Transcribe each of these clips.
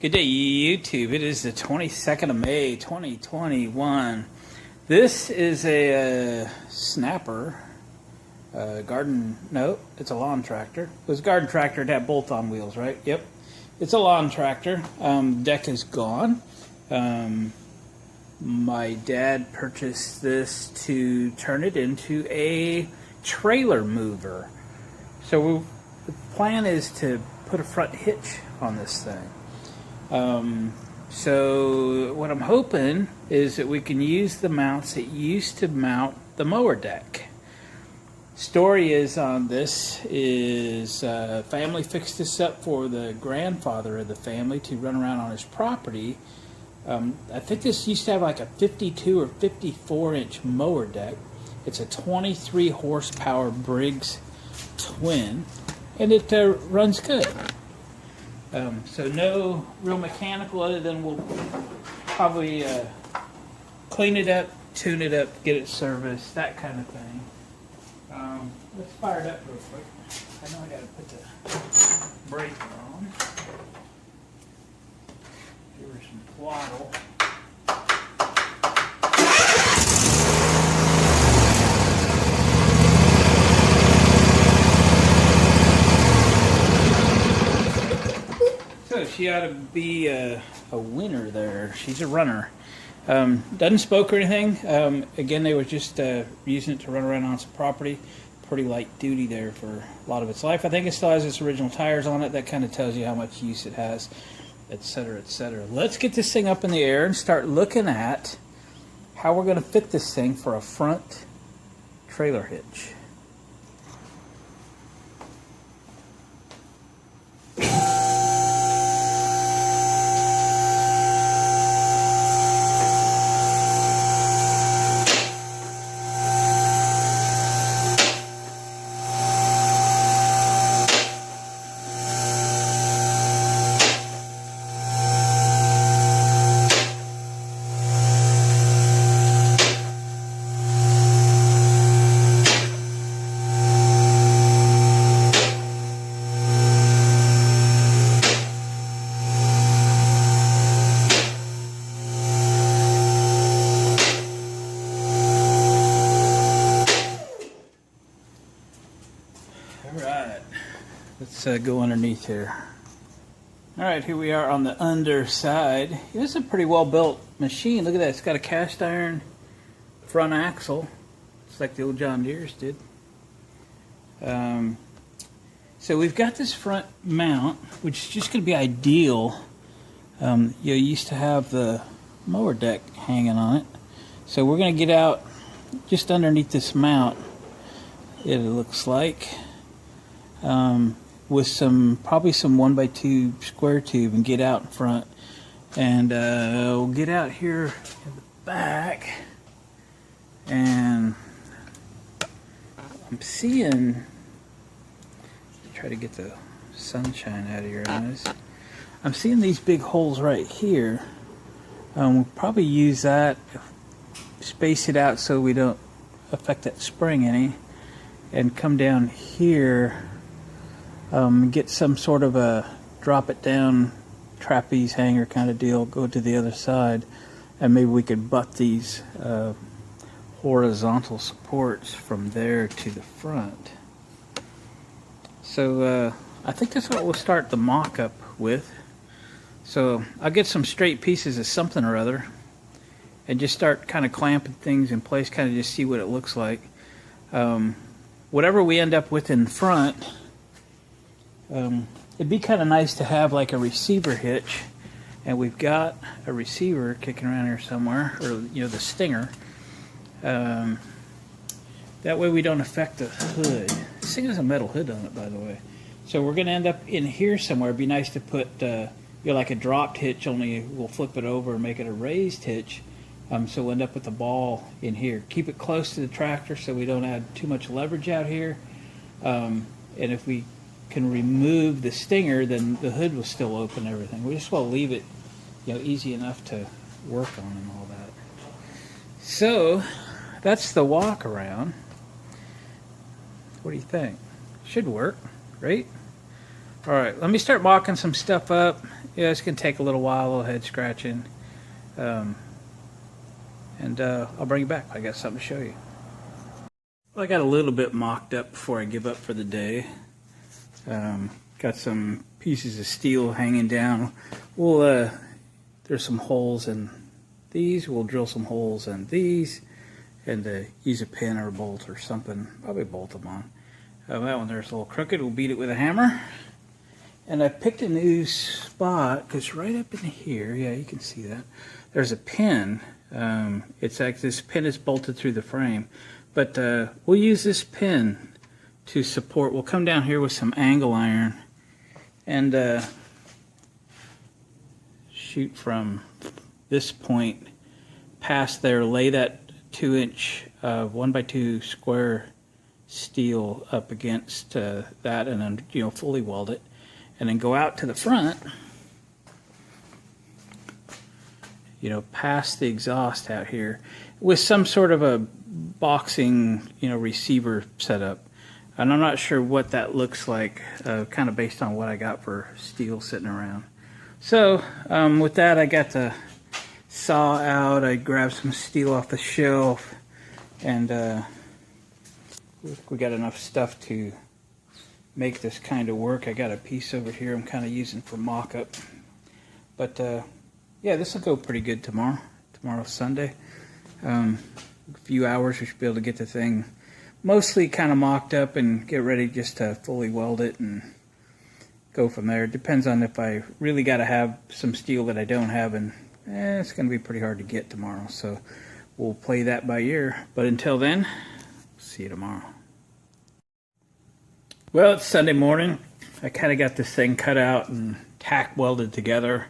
Good day, YouTube. It is the 22nd of May, 2021. This is a Snapper garden. No, it's a lawn tractor. It was a garden tractor. It had bolt-on wheels, right? Yep. It's a lawn tractor. Deck is gone. My dad purchased this to turn it into a trailer mover. So the plan is to put a front hitch on this thing. So what I'm hoping is that we can use the mounts that used to mount the mower deck. Story is on this is family fixed this up for the grandfather of the family to run around on his property. I think this used to have like a 52 or 54 inch mower deck. It's a 23 horsepower Briggs twin, and it runs good. So no real mechanical other than we'll probably clean it up, tune it up, get it serviced, that kind of thing. Let's fire it up real quick. I know I got to put the brake on. Give her some throttle. So she ought to be a winner there. She's a runner. Doesn't spoke or anything. Again, they were just using it to run around on some property. Pretty light duty there for a lot of its life. I think it still has its original tires on it. That kind of tells you how much use it has, etc., etc. Let's get this thing up in the air and start looking at how we're going to fit this thing for a front trailer hitch. Alright, let's go underneath here. Alright, here we are on the underside. This is a pretty well built machine. Look at that, it's got a cast iron front axle. It's like the old John Deere's did. So we've got this front mount, which is just going to be ideal. You used to have the mower deck hanging on it. So we're going to get out just underneath this mount, it looks like. With probably some 1x2 square tube, and get out in front, and we'll get out here in the back, and I'm seeing, try to get the sunshine out of your eyes, I'm seeing these big holes right here. We'll probably use that, space it out so we don't affect that spring any, and come down here. Get some sort of a drop it down trapeze hanger kind of deal, go to the other side, and maybe we could butt these horizontal supports from there to the front. So I think that's what we'll start the mock-up with. So I'll get some straight pieces of something or other and just start kind of clamping things in place, kind of just see what it looks like. Whatever we end up with in front, it'd be kind of nice to have like a receiver hitch, and we've got a receiver kicking around here somewhere, or the stinger. That way we don't affect the hood. This thing has a metal hood on it, by the way. So we're going to end up in here somewhere. It'd be nice to put like a dropped hitch, only we'll flip it over and make it a raised hitch. So we'll end up with the ball in here. Keep it close to the tractor so we don't add too much leverage out here. And if we can remove the stinger, then the hood will still open everything. We just want to leave it easy enough to work on and all that. So that's the Walkaround. What do you think? Should work, right? Alright, let me start mocking some stuff up, yeah, it's gonna take a little while, a little head scratching, and I'll bring you back. I got something to show you. Well, I got a little bit mocked up before I give up for the day. Got some pieces of steel hanging down. We'll there's some holes in these. We'll drill some holes in these, and use a pin or a bolt or something. Probably bolt them on. That one there's a little crooked. We'll beat it with a hammer. And I picked a new spot because right up in here, yeah, you can see that. There's a pin. It's like this pin is bolted through the frame, but we'll use this pin to support. We'll come down here with some angle iron and shoot from this point past there. Lay that 2-inch 1x2 square steel up against that, and then fully weld it, and then go out to the front. Past the exhaust out here with some sort of a boxing, receiver setup. And I'm not sure what that looks like, kind of based on what I got for steel sitting around. So with that, I got the saw out. I grabbed some steel off the shelf, and we got enough stuff to make this kind of work. I got a piece over here I'm kind of using for mock-up. But yeah, this will go pretty good tomorrow. Tomorrow's Sunday. A few hours we should be able to get the thing mostly kind of mocked up and get ready just to fully weld it and go from there. It depends on if I really got to have some steel that I don't have, and it's going to be pretty hard to get tomorrow. So we'll play that by ear. But until then, see you tomorrow. Well, it's Sunday morning. I kind of got this thing cut out and tack welded together,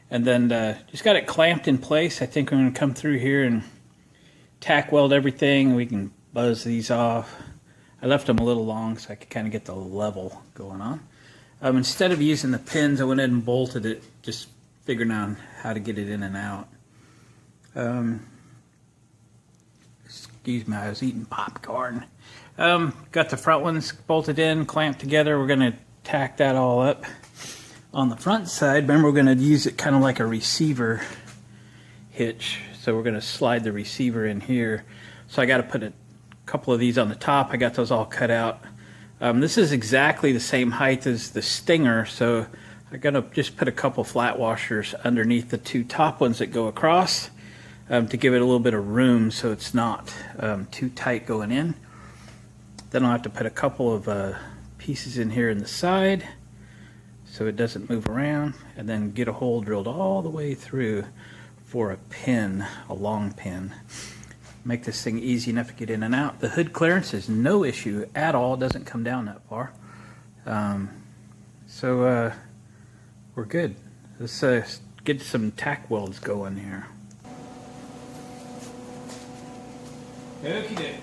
and then just got it clamped in place. I think I'm going to come through here and tack weld everything. We can buzz these off. I left them a little long so I could kind of get the level going on. Instead of using the pins, I went ahead and bolted it, just figuring out how to get it in and out. Excuse me, I was eating popcorn. Got the front ones bolted in, clamped together. We're going to tack that all up. On the front side, remember, we're going to use it kind of like a receiver hitch. So we're going to slide the receiver in here. So I got to put a couple of these on the top. I got those all cut out. This is exactly the same height as the Stinger, so I'm going to just put a couple flat washers underneath the two top ones that go across to give it a little bit of room so it's not too tight going in. Then I'll have to put a couple of pieces in here in the side so it doesn't move around, and then get a hole drilled all the way through for a pin, a long pin. Make this thing easy enough to get in and out. The hood clearance is no issue at all. It doesn't come down that far. So we're good. Let's get some tack welds going here. Okie doke.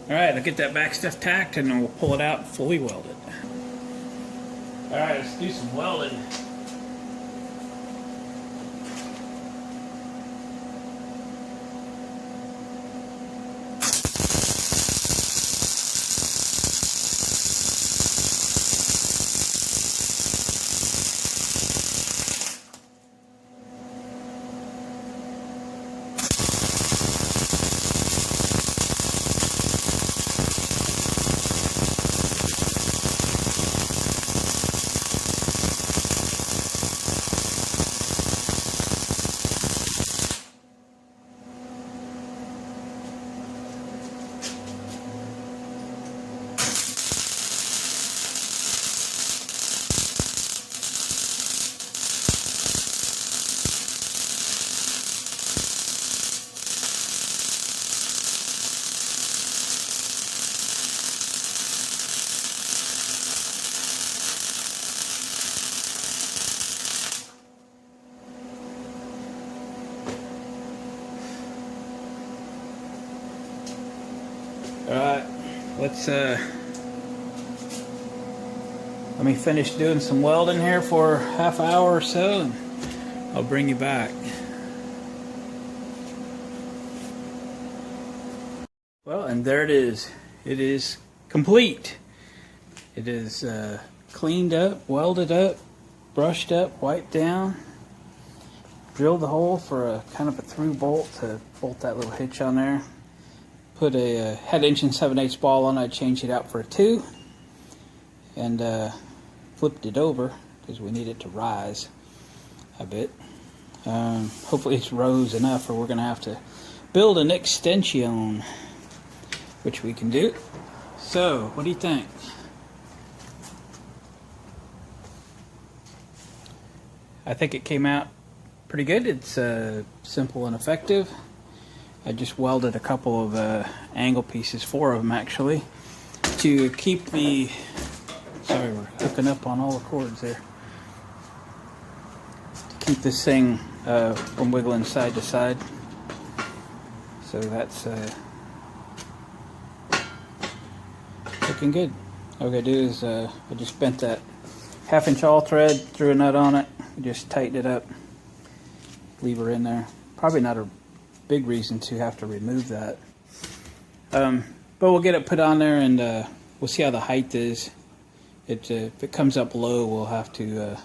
Alright, I'll get that back stuff tacked and then we'll pull it out and fully weld it. Alright, let's do some welding. Alright, let's let me finish doing some welding here for half hour or so, and I'll bring you back. Well, and there it is. It is complete. It is cleaned up, welded up, brushed up, wiped down. Drilled the hole for a kind of a through bolt to bolt that little hitch on there. Put a had 1 7/8 ball on it. I changed it out for a 2, and flipped it over because we need it to rise a bit. Hopefully it's rose enough, or we're going to have to build an extension, which we can do. So, what do you think? I think it came out pretty good. It's simple and effective. I just welded a couple of angle pieces, 4 of them actually, to keep the, sorry, we're hooking up on all the cords there, to keep this thing from wiggling side to side. So that's looking good. All I gotta do is I just bent that 1/2 inch all thread, threw a nut on it, just tightened it up, leave her in there. Probably not a big reason to have to remove that, but we'll get it put on there, and we'll see how the height is. If it comes up low, we'll have to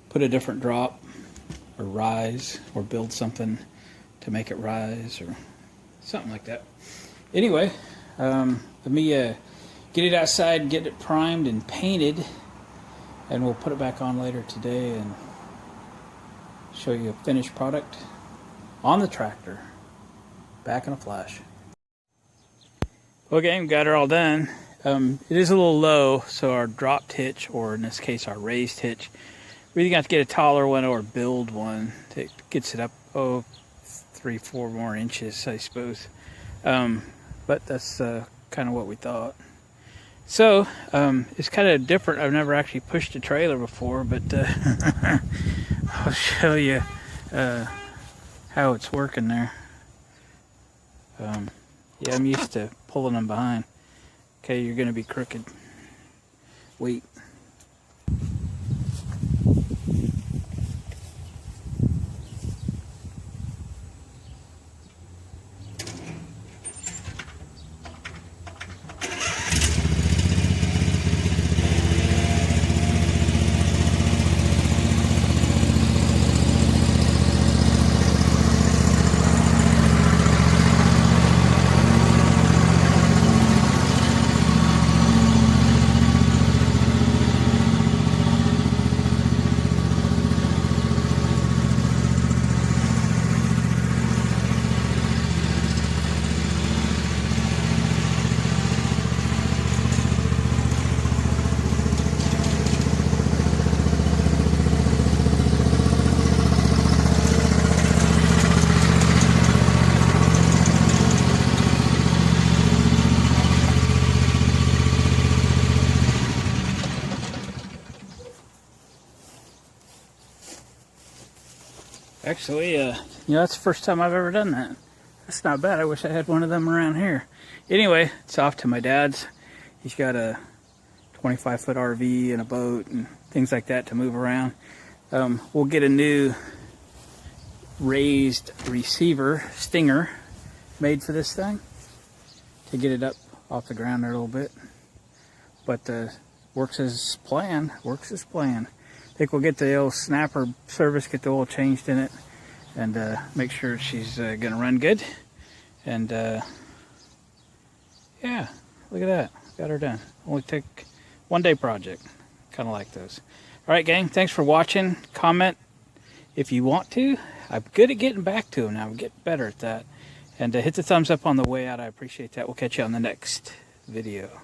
put a different drop or rise, or build something to make it rise, or something like that. Anyway, let me get it outside, get it primed and painted, and we'll put it back on later today and show you a finished product on the tractor. Back in a flash. Okay, we got her all done. It is a little low, so our dropped hitch, or in this case our raised hitch, we're either going to have to get a taller one or build one that gets it up 3-4 more inches, I suppose. But that's kind of what we thought. So it's kind of different. I've never actually pushed a trailer before, but I'll show you how it's working there. Yeah, I'm used to pulling them behind. Okay, you're going to be crooked. Wait. Actually, that's the first time I've ever done that. That's not bad. I wish I had one of them around here. Anyway, it's off to my dad's. He's got a 25-foot RV and a boat and things like that to move around. We'll get a new raised receiver stinger made for this thing to get it up off the ground there a little bit. But works as planned. Works as planned. I think we'll get the old Snapper service, get the oil changed in it, and make sure she's going to run good. And yeah, look at that. Got her done. Only took 1 day project. Kind of like those. All right, gang. Thanks for watching. Comment if you want to. I'm good at getting back to them now. I'm getting better at that. And hit the thumbs up on the way out. I appreciate that. We'll catch you on the next video.